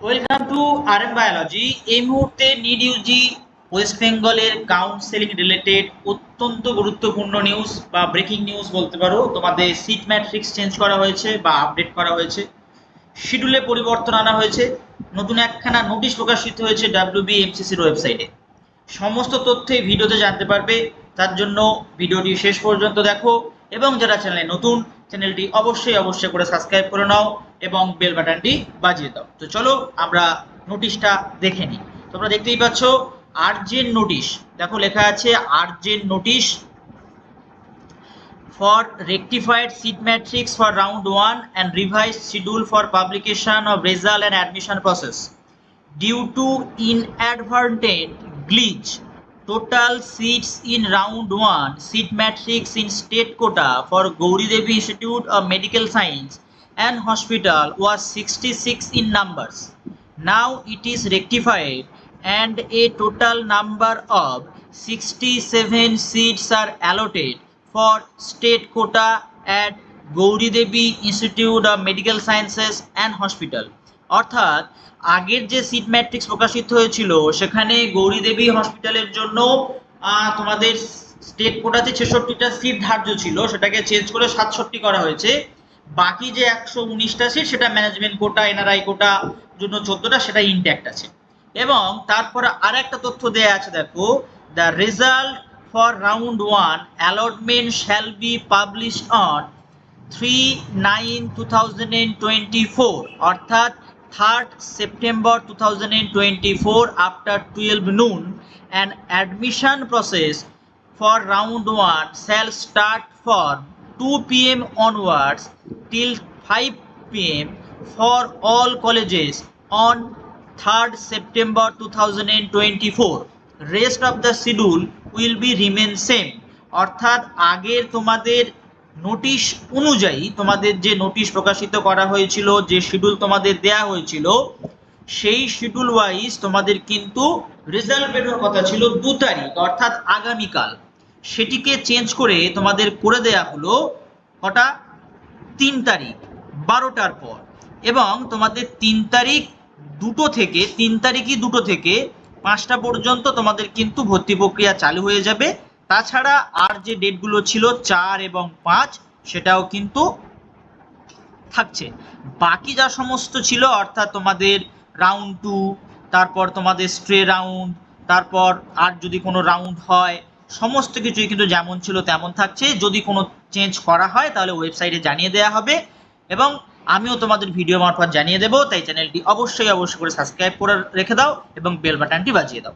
Welcome to RM biology. এই মুহূর্তে need Yuji West বেঙ্গলের কাউন্সেলিং রিলেটেড অত্যন্ত গুরুত্বপূর্ণ নিউজ বা ব্রেকিং নিউজ বলতে পারো। তোমাদের সিট ম্যাট্রিক্স চেঞ্জ করা হয়েছে বা আপডেট করা হয়েছে, শিডিউলে পরিবর্তন আনা হয়েছে, নতুন একখানা নোটিশ প্রকাশিত হয়েছে ডাব্লিউবিএমসিসির ওয়েবসাইটে। সমস্ত তথ্য এই ভিডিওতে জানতে পারবে, তার জন্য ভিডিওটি শেষ পর্যন্ত দেখো এবং যারা চ্যানেলে নতুন, চ্যানেলটি অবশ্যই করে সাবস্ক্রাইব করে নাও এবং বেল বাটনটি বাজিয়ে দাও। তো চলো আমরা নোটিশটা দেখে নিই। তোমরা দেখতেই পাচ্ছ আর্জেন্ট নোটিশ, দেখো লেখা আছে urgent notice for rectified seat matrix for round 1 and revised schedule for publication of result and admission process. Due to inadvertent glitch, total seats in round 1 seat matrix in state quota for Gauri Devi Institute of Medical Science and Hospital was 66 in numbers. Now it is rectified and a total number of 67 seats are allotted for state quota at Gauri Devi Institute of Medical Sciences and Hospital. অর্থাৎ আগের যে seat matrix প্রকাশিত হয়েছিল সেখানে গৌরী দেবী হসপিটালের জন্য তোমাদের state কোটাতে 66টা seat ধার্য ছিল, সেটাকে চেঞ্জ করে 67 করা হয়েছে। বাকি যে 119টা সিট সেটা ম্যানেজমেন্ট কোটা, এনআরআই কোটা জন্য 14টা, সেটা ইনট্যাক্ট আছে। এবং তারপরে আর একটা তথ্য দেয়া আছে, দেখো the result for round 1 allotment shall be published on 3/9/2024 অর্থাৎ 3rd September 2024 after 12 noon, and admission process for round 1 shall start from 2 p.m. onwards till 5 p.m. for all colleges on 3rd September 2024. Rest of the schedule will be remain same. অর্থাৎ আগের তোমাদের notice অনুযায়ী তোমাদের যে notice প্রকাশিত করা হয়েছিল, যে শিডিউল তোমাদের দেয়া হয়েছিল, সেই শিডিউল ওয়াইজ তোমাদের কিন্তু রেজাল্ট বেরোর কথা ছিল 2 তারিখ অর্থাৎ আগামীকাল। সেটিকে চেঞ্জ করে তোমাদের করে দেয়া হলো কটা, 3 তারিখ 12টার পর। এবং তোমাদের 3 তারিখই 2টো থেকে 5টা পর্যন্ত তোমাদের কিন্তু ভর্তি প্রক্রিয়া চালু হয়ে যাবে। তাছাড়া আর যে ডেটগুলো ছিল 4 এবং 5 সেটাও কিন্তু থাকছে। বাকি যা সমস্ত ছিল অর্থাৎ তোমাদের রাউন্ড 2, তারপর তোমাদের স্ট্রে রাউন্ড, তারপর আর যদি কোনো রাউন্ড হয়, সমস্ত কিছুই কিন্তু যেমন ছিল তেমন থাকছে। যদি কোনো চেঞ্জ করা হয় তাহলে ওয়েবসাইটে জানিয়ে দেওয়া হবে এবং আমিও তোমাদের ভিডিও মারফত জানিয়ে দেবো। তাই চ্যানেলটি অবশ্যই করে সাবস্ক্রাইব করে রেখে দাও এবং বেল বাটনটি বাজিয়ে দাও।